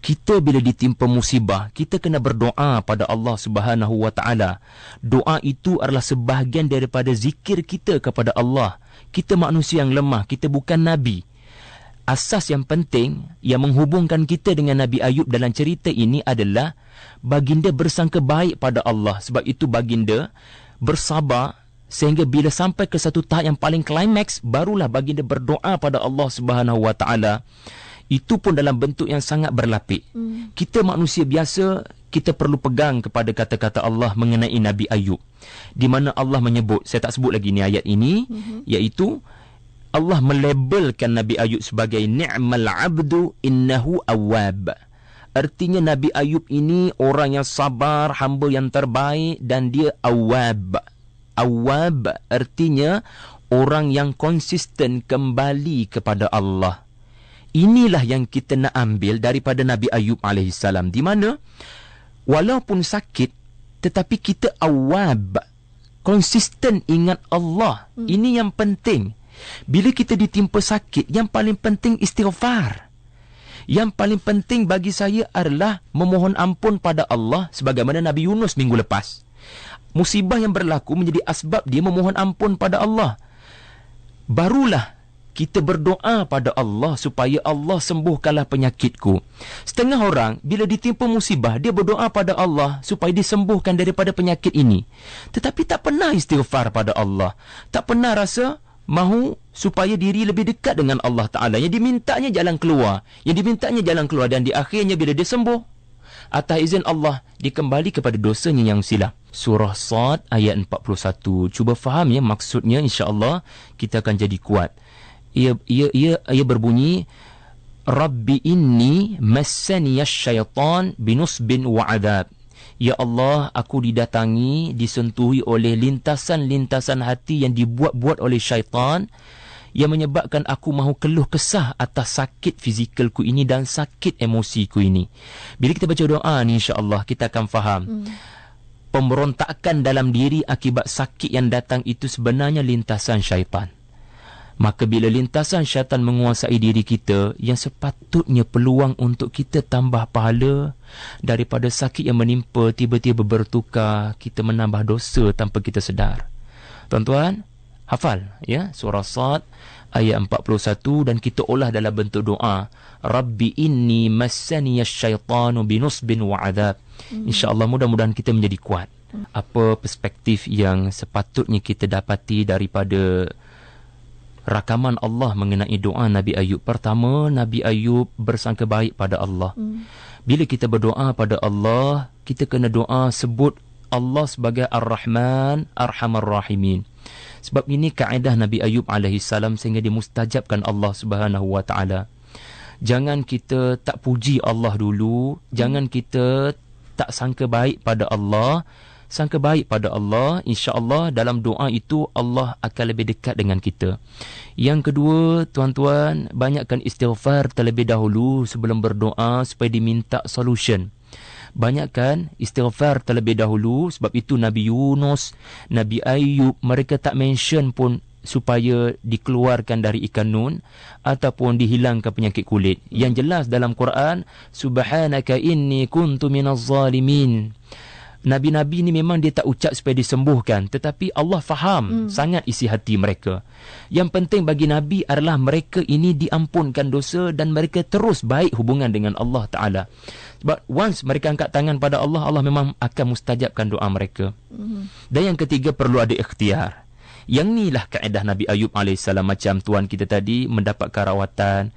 kita bila ditimpa musibah, kita kena berdoa pada Allah Subhanahu wa taala. Doa itu adalah sebahagian daripada zikir kita kepada Allah. Kita manusia yang lemah, kita bukan nabi. Asas yang penting yang menghubungkan kita dengan Nabi Ayub dalam cerita ini adalah baginda bersangka baik pada Allah. Sebab itu baginda bersabar sehingga bila sampai ke satu tahap yang paling klimaks, barulah baginda berdoa pada Allah Subhanahu wa taala. Itu pun dalam bentuk yang sangat berlapik. Kita manusia biasa, kita perlu pegang kepada kata-kata Allah mengenai Nabi Ayub, di mana Allah menyebut, saya tak sebut lagi ni ayat ini, iaitu Allah melabelkan Nabi Ayub sebagai ni'mal abdu innahu awwab. Artinya Nabi Ayub ini orang yang sabar, hamba yang terbaik, dan dia awwab. Awwab artinya orang yang konsisten kembali kepada Allah. Inilah yang kita nak ambil daripada Nabi Ayub AS, di mana walaupun sakit tetapi kita awwab, konsisten ingat Allah. Ini yang penting. Bila kita ditimpa sakit, yang paling penting istighfar. Yang paling penting bagi saya adalah memohon ampun pada Allah, sebagaimana Nabi Yunus minggu lepas. Musibah yang berlaku menjadi asbab dia memohon ampun pada Allah. Barulah kita berdoa pada Allah supaya Allah sembuhkanlah penyakitku. Setengah orang bila ditimpa musibah, dia berdoa pada Allah supaya disembuhkan daripada penyakit ini. Tetapi tak pernah istighfar pada Allah. Tak pernah rasa mahu supaya diri lebih dekat dengan Allah Ta'ala. Yang dimintanya jalan keluar. Dan di akhirnya bila dia sembuh, atas izin Allah, dia kembali kepada dosanya yang silap. Surah Sad ayat 41. Cuba faham ya maksudnya, insya-Allah kita akan jadi kuat. Ia berbunyi, Rabbi inni massaniyash syaitan binusbin wa adab. Ya Allah, aku didatangi, disentuhi oleh lintasan-lintasan hati yang dibuat-buat oleh syaitan, yang menyebabkan aku mahu keluh kesah atas sakit fizikalku ini dan sakit emosiku ini. Bila kita baca doa ni, insya-Allah kita akan faham. Pemberontakan dalam diri akibat sakit yang datang itu sebenarnya lintasan syaitan. Maka bila lintasan syaitan menguasai diri kita, yang sepatutnya peluang untuk kita tambah pahala daripada sakit yang menimpa tiba-tiba bertukar, kita menambah dosa tanpa kita sedar. Tuan-tuan, hafal ya surah Sad ayat 41 dan kita olah dalam bentuk doa. Rabbi inni massaniyash syaitanu binusbin wa adab. Insya-Allah mudah-mudahan kita menjadi kuat. Apa perspektif yang sepatutnya kita dapati daripada rakaman Allah mengenai doa Nabi Ayub? Pertama, Nabi Ayub bersangka baik pada Allah. Bila kita berdoa pada Allah, kita kena doa sebut Allah sebagai Ar-Rahman, Arhamar Rahimin. Sebab ini kaedah Nabi Ayub AS sehingga dimustajabkan Allah Subhanahu wa taala. Jangan kita tak puji Allah dulu, jangan kita tak sangka baik pada Allah. Sangka baik pada Allah, insya-Allah dalam doa itu Allah akan lebih dekat dengan kita. Yang kedua, tuan-tuan, banyakkan istighfar terlebih dahulu sebelum berdoa supaya diminta solution. Banyakkan istighfar terlebih dahulu, sebab itu Nabi Yunus, Nabi Ayub, mereka tak mention pun supaya dikeluarkan dari ikan nun ataupun dihilangkan penyakit kulit. Yang jelas dalam Quran, subhanaka inni kuntu minaz zalimin. Nabi-nabi ni memang dia tak ucap supaya disembuhkan, tetapi Allah faham sangat isi hati mereka. Yang penting bagi Nabi adalah mereka ini diampunkan dosa dan mereka terus baik hubungan dengan Allah Ta'ala. Sebab once mereka angkat tangan pada Allah, Allah memang akan mustajabkan doa mereka. Dan yang ketiga, perlu ada ikhtiar. Yang inilah kaedah Nabi Ayub AS. Macam tuan kita tadi mendapatkan rawatan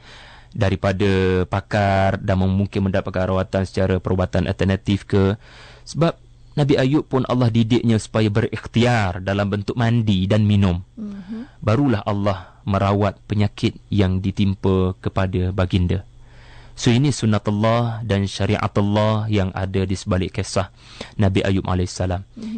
daripada pakar dan mungkin mendapatkan rawatan secara perubatan alternatif ke. Sebab Nabi Ayub pun Allah didiknya supaya berikhtiar dalam bentuk mandi dan minum. Barulah Allah merawat penyakit yang ditimpa kepada baginda. So ini sunnatullah dan syariatullah yang ada di sebalik kisah Nabi Ayub AS.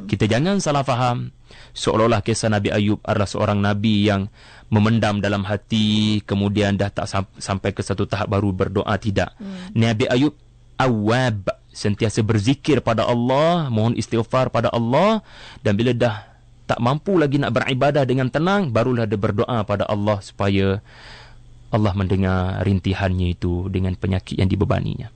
Kita jangan salah faham seolah-olah kisah Nabi Ayub adalah seorang Nabi yang memendam dalam hati, kemudian dah tak sampai ke satu tahap baru berdoa. Tidak. Nabi Ayub awwab, sentiasa berzikir pada Allah, mohon istighfar pada Allah, dan bila dah tak mampu lagi nak beribadah dengan tenang, barulah dia berdoa pada Allah supaya Allah mendengar rintihannya itu dengan penyakit yang dibebaninya.